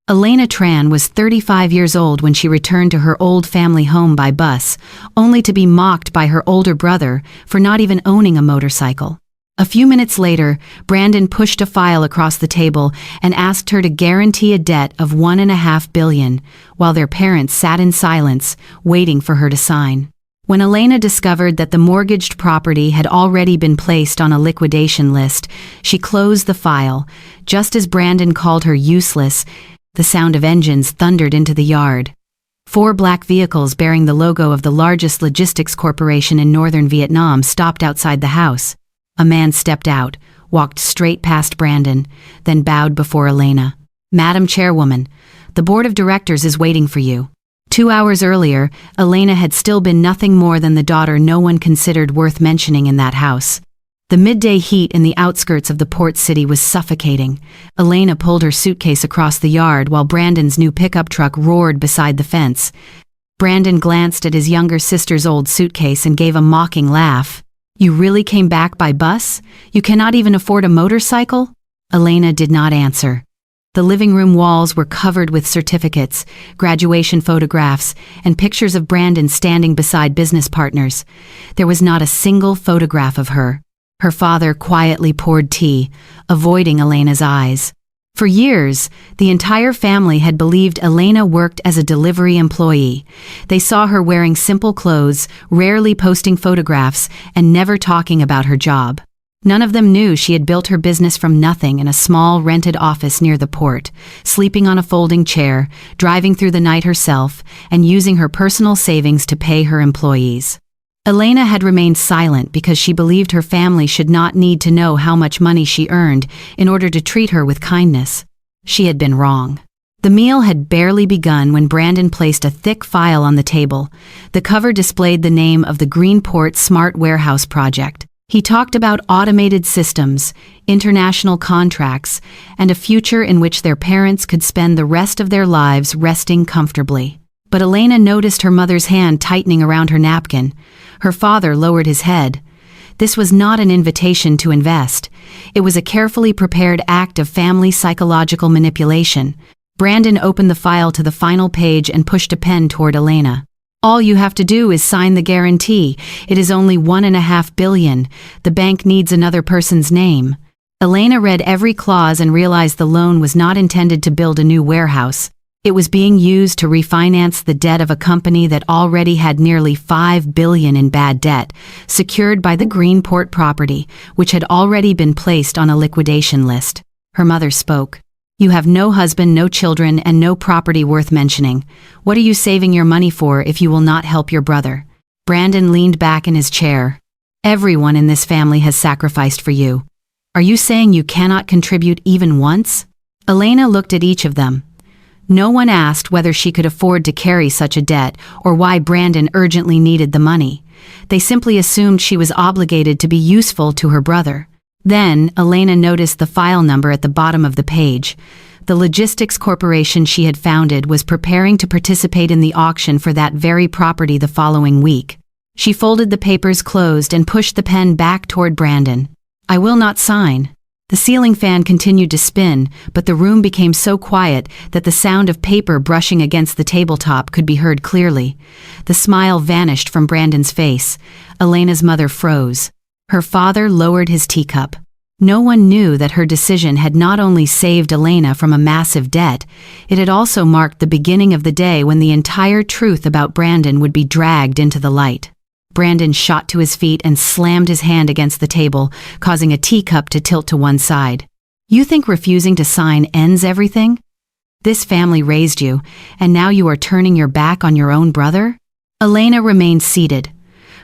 Elena Tran was 35 years old when she returned to her old family home by bus, only to be mocked by her older brother for not even owning a motorcycle. A few minutes later, Brandon pushed a file across the table and asked her to guarantee a debt of $1.5 billion, while their parents sat in silence, waiting for her to sign. When Elena discovered that the mortgaged property had already been placed on a liquidation list, she closed the file. Just as Brandon called her useless, the sound of engines thundered into the yard. 4 black vehicles bearing the logo of the largest logistics corporation in northern Vietnam stopped outside the house. A man stepped out, walked straight past Brandon, then bowed before Elena. "Madam Chairwoman, the board of directors is waiting for you." 2 hours earlier, Elena had still been nothing more than the daughter no one considered worth mentioning in that house. The midday heat in the outskirts of the port city was suffocating. Elena pulled her suitcase across the yard while Brandon's new pickup truck roared beside the fence. Brandon glanced at his younger sister's old suitcase and gave a mocking laugh. "You really came back by bus? You cannot even afford a motorcycle?" Elena did not answer. The living room walls were covered with certificates, graduation photographs, and pictures of Brandon standing beside business partners. There was not a single photograph of her. Her father quietly poured tea, avoiding Elena's eyes. For years, the entire family had believed Elena worked as a delivery employee. They saw her wearing simple clothes, rarely posting photographs, and never talking about her job. None of them knew she had built her business from nothing in a small rented office near the port, sleeping on a folding chair, driving through the night herself, and using her personal savings to pay her employees. Elena had remained silent because she believed her family should not need to know how much money she earned in order to treat her with kindness. She had been wrong. The meal had barely begun when Brandon placed a thick file on the table. The cover displayed the name of the GreenPort Smart Warehouse Project. He talked about automated systems, international contracts, and a future in which their parents could spend the rest of their lives resting comfortably. But Elena noticed her mother's hand tightening around her napkin. Her father lowered his head. This was not an invitation to invest. It was a carefully prepared act of family psychological manipulation. Brandon opened the file to the final page and pushed a pen toward Elena. "All you have to do is sign the guarantee. It is only $1.5 billion. The bank needs another person's name." Elena read every clause and realized the loan was not intended to build a new warehouse. It was being used to refinance the debt of a company that already had nearly $5 billion in bad debt, secured by the GreenPort property, which had already been placed on a liquidation list. Her mother spoke. "You have no husband, no children, and no property worth mentioning. What are you saving your money for if you will not help your brother?" Brandon leaned back in his chair. "Everyone in this family has sacrificed for you. Are you saying you cannot contribute even once?" Elena looked at each of them. No one asked whether she could afford to carry such a debt or why Brandon urgently needed the money. They simply assumed she was obligated to be useful to her brother. Then, Elena noticed the file number at the bottom of the page. The logistics corporation she had founded was preparing to participate in the auction for that very property the following week. She folded the papers closed and pushed the pen back toward Brandon. "I will not sign." The ceiling fan continued to spin, but the room became so quiet that the sound of paper brushing against the tabletop could be heard clearly. The smile vanished from Brandon's face. Elena's mother froze. Her father lowered his teacup. No one knew that her decision had not only saved Elena from a massive debt, it had also marked the beginning of the day when the entire truth about Brandon would be dragged into the light. Brandon shot to his feet and slammed his hand against the table, causing a teacup to tilt to one side. "You think refusing to sign ends everything? This family raised you, and now you are turning your back on your own brother?" Elena remained seated.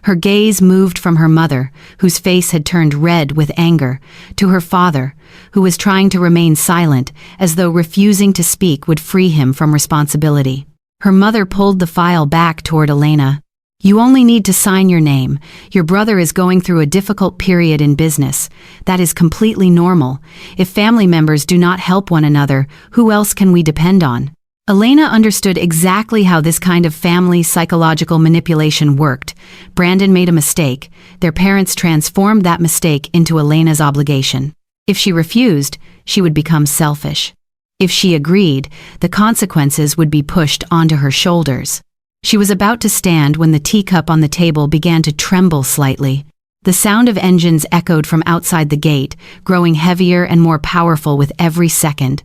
Her gaze moved from her mother, whose face had turned red with anger, to her father, who was trying to remain silent, as though refusing to speak would free him from responsibility. Her mother pulled the file back toward Elena. "You only need to sign your name. Your brother is going through a difficult period in business. That is completely normal. If family members do not help one another, who else can we depend on?" Elena understood exactly how this kind of family psychological manipulation worked. Brandon made a mistake. Their parents transformed that mistake into Elena's obligation. If she refused, she would become selfish. If she agreed, the consequences would be pushed onto her shoulders. She was about to stand when the teacup on the table began to tremble slightly. The sound of engines echoed from outside the gate, growing heavier and more powerful with every second.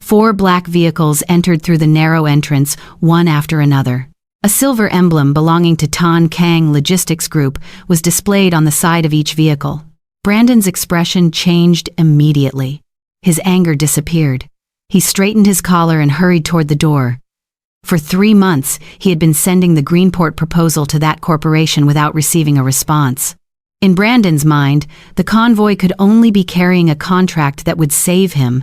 4 black vehicles entered through the narrow entrance, one after another. A silver emblem belonging to Tan Kang Logistics Group was displayed on the side of each vehicle. Brandon's expression changed immediately. His anger disappeared. He straightened his collar and hurried toward the door. For 3 months, he had been sending the GreenPort proposal to that corporation without receiving a response. In Brandon's mind, the convoy could only be carrying a contract that would save him.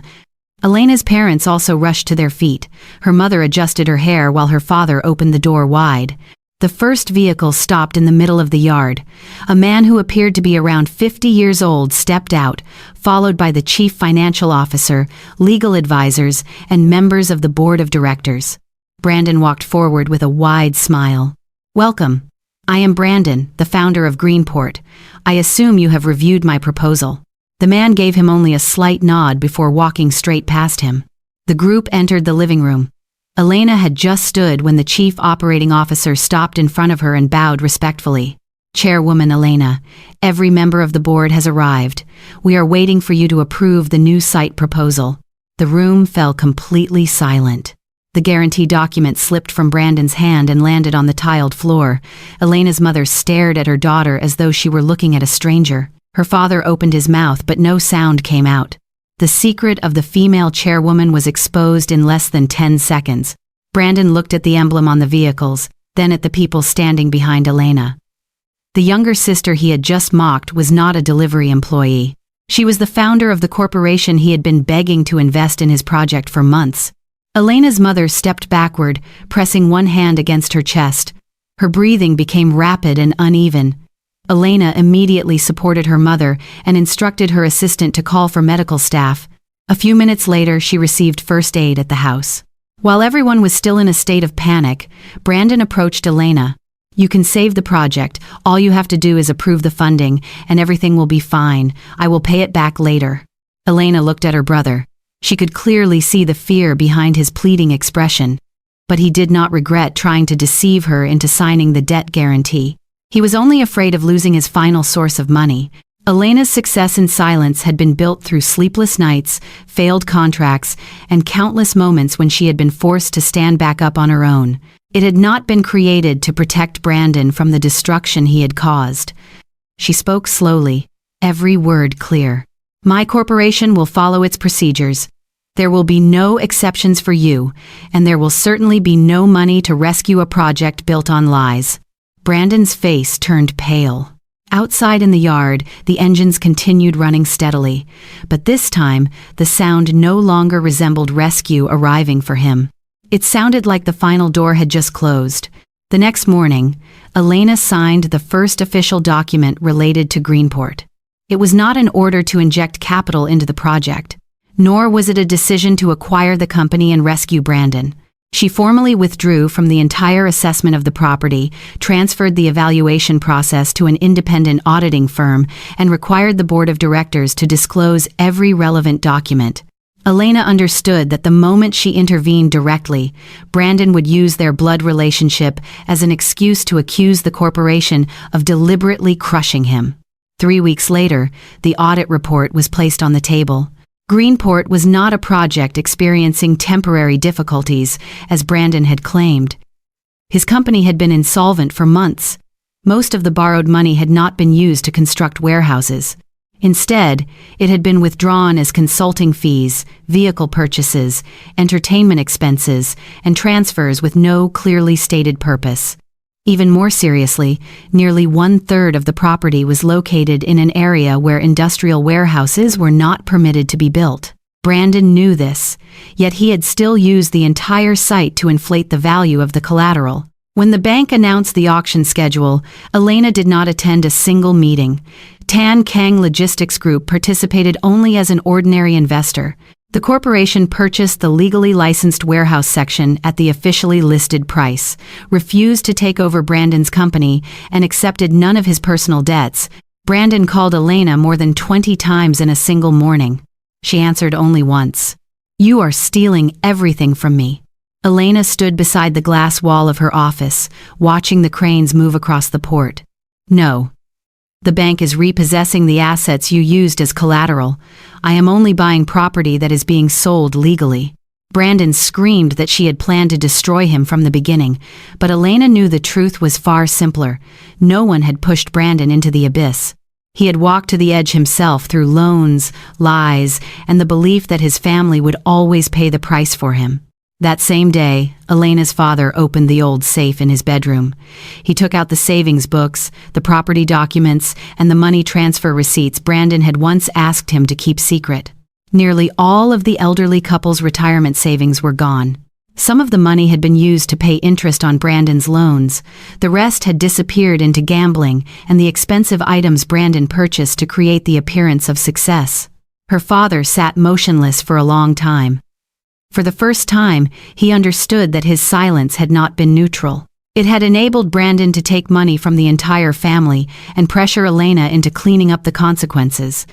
Elena's parents also rushed to their feet. Her mother adjusted her hair while her father opened the door wide. The first vehicle stopped in the middle of the yard. A man who appeared to be around 50 years old stepped out, followed by the chief financial officer, legal advisors, and members of the board of directors. Brandon walked forward with a wide smile. "Welcome. I am Brandon, the founder of GreenPort. I assume you have reviewed my proposal." The man gave him only a slight nod before walking straight past him. The group entered the living room. Elena had just stood when the chief operating officer stopped in front of her and bowed respectfully. "Chairwoman Elena, every member of the board has arrived. We are waiting for you to approve the new site proposal." The room fell completely silent. The guarantee document slipped from Brandon's hand and landed on the tiled floor. Elena's mother stared at her daughter as though she were looking at a stranger. Her father opened his mouth, but no sound came out. The secret of the female chairwoman was exposed in less than 10 seconds. Brandon looked at the emblem on the vehicles, then at the people standing behind Elena. The younger sister he had just mocked was not a delivery employee. She was the founder of the corporation he had been begging to invest in his project for months. Elena's mother stepped backward, pressing one hand against her chest. Her breathing became rapid and uneven. Elena immediately supported her mother and instructed her assistant to call for medical staff. A few minutes later, she received first aid at the house. While everyone was still in a state of panic, Brandon approached Elena. "You can save the project. All you have to do is approve the funding, and everything will be fine. I will pay it back later." Elena looked at her brother. She could clearly see the fear behind his pleading expression. But he did not regret trying to deceive her into signing the debt guarantee. He was only afraid of losing his final source of money. Elena's success in silence had been built through sleepless nights, failed contracts, and countless moments when she had been forced to stand back up on her own. It had not been created to protect Brandon from the destruction he had caused. She spoke slowly, every word clear. "My corporation will follow its procedures. There will be no exceptions for you, and there will certainly be no money to rescue a project built on lies." Brandon's face turned pale. Outside in the yard, the engines continued running steadily, but this time, the sound no longer resembled rescue arriving for him. It sounded like the final door had just closed. The next morning, Elena signed the first official document related to GreenPort. It was not an order to inject capital into the project, nor was it a decision to acquire the company and rescue Brandon. She formally withdrew from the entire assessment of the property, transferred the evaluation process to an independent auditing firm, and required the board of directors to disclose every relevant document. Elena understood that the moment she intervened directly, Brandon would use their blood relationship as an excuse to accuse the corporation of deliberately crushing him. 3 weeks later, the audit report was placed on the table. GreenPort was not a project experiencing temporary difficulties, as Brandon had claimed. His company had been insolvent for months. Most of the borrowed money had not been used to construct warehouses. Instead, it had been withdrawn as consulting fees, vehicle purchases, entertainment expenses, and transfers with no clearly stated purpose. Even more seriously, nearly 1/3 of the property was located in an area where industrial warehouses were not permitted to be built. Brandon knew this, yet he had still used the entire site to inflate the value of the collateral. When the bank announced the auction schedule, Elena did not attend a single meeting. Tan Kang Logistics Group participated only as an ordinary investor. The corporation purchased the legally licensed warehouse section at the officially listed price, refused to take over Brandon's company, and accepted none of his personal debts. Brandon called Elena more than 20 times in a single morning. She answered only once. You are stealing everything from me." Elena stood beside the glass wall of her office, watching the cranes move across the port. "No. The bank is repossessing the assets you used as collateral. I am only buying property that is being sold legally." Brandon screamed that she had planned to destroy him from the beginning, but Elena knew the truth was far simpler. No one had pushed Brandon into the abyss. He had walked to the edge himself through loans, lies, and the belief that his family would always pay the price for him. That same day, Elena's father opened the old safe in his bedroom. He took out the savings books, the property documents, and the money transfer receipts Brandon had once asked him to keep secret. Nearly all of the elderly couple's retirement savings were gone. Some of the money had been used to pay interest on Brandon's loans. The rest had disappeared into gambling and the expensive items Brandon purchased to create the appearance of success. Her father sat motionless for a long time. For the first time, he understood that his silence had not been neutral. It had enabled Brandon to take money from the entire family and pressure Elena into cleaning up the consequences.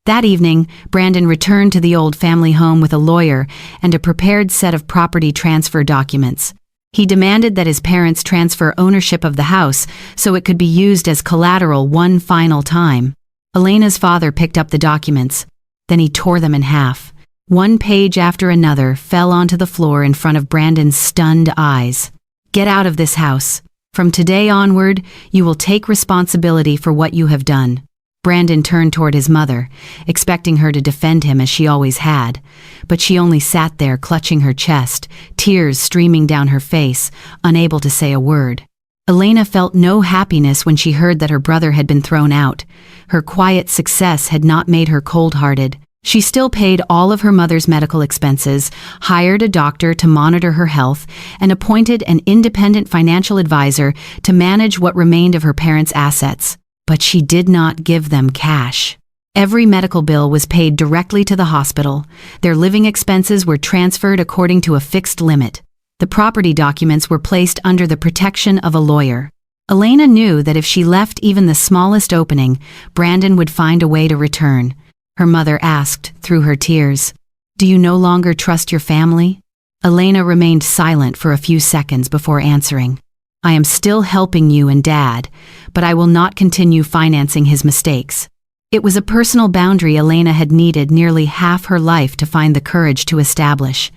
That evening, Brandon returned to the old family home with a lawyer and a prepared set of property transfer documents. He demanded that his parents transfer ownership of the house so it could be used as collateral one final time. Elena's father picked up the documents. Then he tore them in half. One page after another fell onto the floor in front of Brandon's stunned eyes. "Get out of this house. From today onward, you will take responsibility for what you have done." Brandon turned toward his mother, expecting her to defend him as she always had, but she only sat there clutching her chest, tears streaming down her face, unable to say a word. Elena felt no happiness when she heard that her brother had been thrown out. Her quiet success had not made her cold-hearted. She still paid all of her mother's medical expenses, hired a doctor to monitor her health, and appointed an independent financial advisor to manage what remained of her parents' assets. But she did not give them cash. Every medical bill was paid directly to the hospital. Their living expenses were transferred according to a fixed limit. The property documents were placed under the protection of a lawyer. Elena knew that if she left even the smallest opening, Brandon would find a way to return. Her mother asked, through her tears, "Do you no longer trust your family?" Elena remained silent for a few seconds before answering. "I am still helping you and Dad, but I will not continue financing his mistakes." It was a personal boundary Elena had needed nearly half her life to find the courage to establish.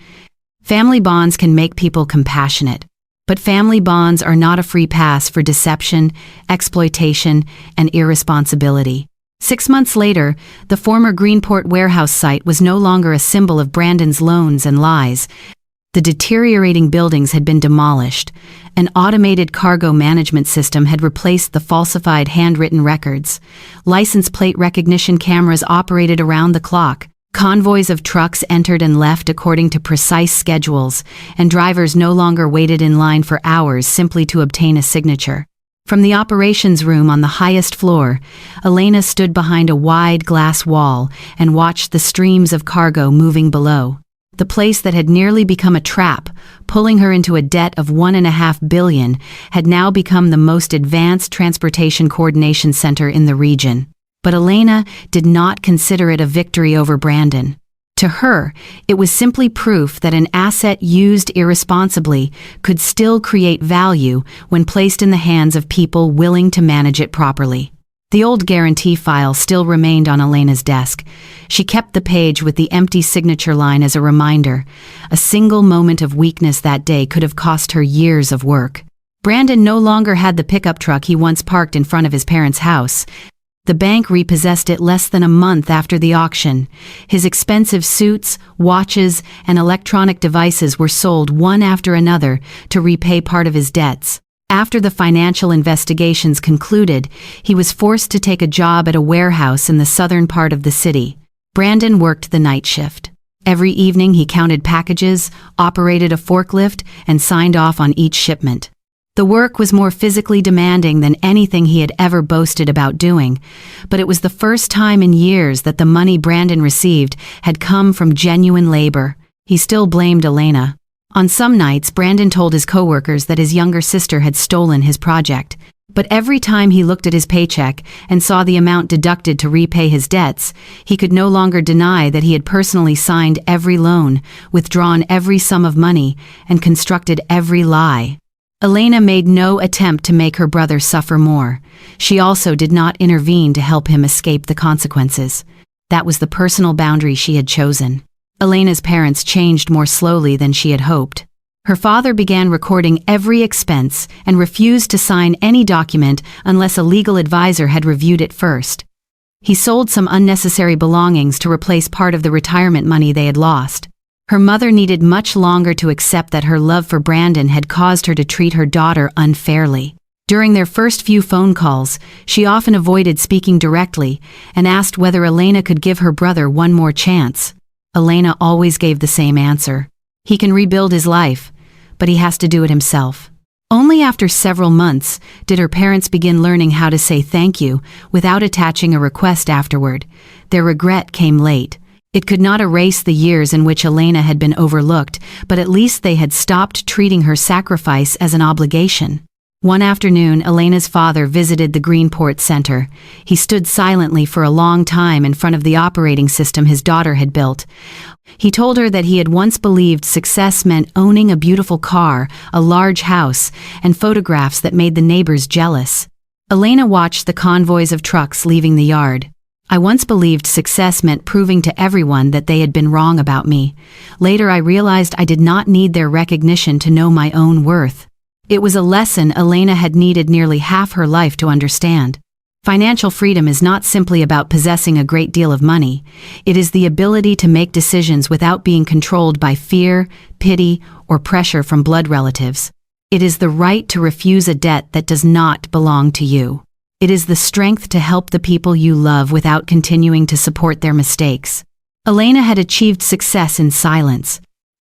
Family bonds can make people compassionate, but family bonds are not a free pass for deception, exploitation, and irresponsibility. 6 months later, the former GreenPort warehouse site was no longer a symbol of Brandon's loans and lies. The deteriorating buildings had been demolished. An automated cargo management system had replaced the falsified handwritten records. License plate recognition cameras operated around the clock. Convoys of trucks entered and left according to precise schedules, and drivers no longer waited in line for hours simply to obtain a signature. From the operations room on the highest floor, Elena stood behind a wide glass wall and watched the streams of cargo moving below. The place that had nearly become a trap, pulling her into a debt of $1.5 billion, had now become the most advanced transportation coordination center in the region. But Elena did not consider it a victory over Brandon. To her, it was simply proof that an asset used irresponsibly could still create value when placed in the hands of people willing to manage it properly. The old guarantee file still remained on Elena's desk. She kept the page with the empty signature line as a reminder. A single moment of weakness that day could have cost her years of work. Brandon no longer had the pickup truck he once parked in front of his parents' house. The bank repossessed it less than a month after the auction. His expensive suits, watches, and electronic devices were sold one after another to repay part of his debts. After the financial investigations concluded, he was forced to take a job at a warehouse in the southern part of the city. Brandon worked the night shift. Every evening he counted packages, operated a forklift, and signed off on each shipment. The work was more physically demanding than anything he had ever boasted about doing, but it was the first time in years that the money Brandon received had come from genuine labor. He still blamed Elena. On some nights, Brandon told his coworkers that his younger sister had stolen his project. But every time he looked at his paycheck and saw the amount deducted to repay his debts, he could no longer deny that he had personally signed every loan, withdrawn every sum of money, and constructed every lie. Elena made no attempt to make her brother suffer more. She also did not intervene to help him escape the consequences. That was the personal boundary she had chosen. Elena's parents changed more slowly than she had hoped. Her father began recording every expense and refused to sign any document unless a legal advisor had reviewed it first. He sold some unnecessary belongings to replace part of the retirement money they had lost. Her mother needed much longer to accept that her love for Brandon had caused her to treat her daughter unfairly. During their first few phone calls, she often avoided speaking directly and asked whether Elena could give her brother one more chance. Elena always gave the same answer. He can rebuild his life, but he has to do it himself. Only after several months did her parents begin learning how to say thank you without attaching a request afterward. Their regret came late. It could not erase the years in which Elena had been overlooked, but at least they had stopped treating her sacrifice as an obligation. One afternoon, Elena's father visited the GreenPort center. He stood silently for a long time in front of the operating system his daughter had built. He told her that he had once believed success meant owning a beautiful car, a large house, and photographs that made the neighbors jealous. Elena watched the convoys of trucks leaving the yard. I once believed success meant proving to everyone that they had been wrong about me. Later I realized I did not need their recognition to know my own worth. It was a lesson Elena had needed nearly half her life to understand. Financial freedom is not simply about possessing a great deal of money. It is the ability to make decisions without being controlled by fear, pity, or pressure from blood relatives. It is the right to refuse a debt that does not belong to you. It is the strength to help the people you love without continuing to support their mistakes. Elena had achieved success in silence.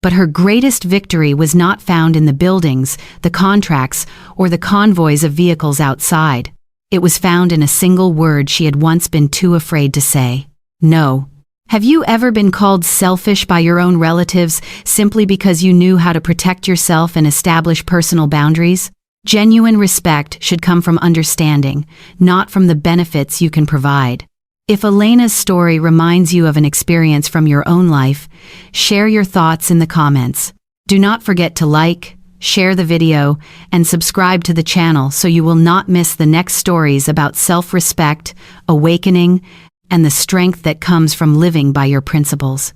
But her greatest victory was not found in the buildings, the contracts, or the convoys of vehicles outside. It was found in a single word she had once been too afraid to say: no. Have you ever been called selfish by your own relatives simply because you knew how to protect yourself and establish personal boundaries? Genuine respect should come from understanding, not from the benefits you can provide. If Elena's story reminds you of an experience from your own life, share your thoughts in the comments. Do not forget to like, share the video, and subscribe to the channel so you will not miss the next stories about self-respect, awakening, and the strength that comes from living by your principles.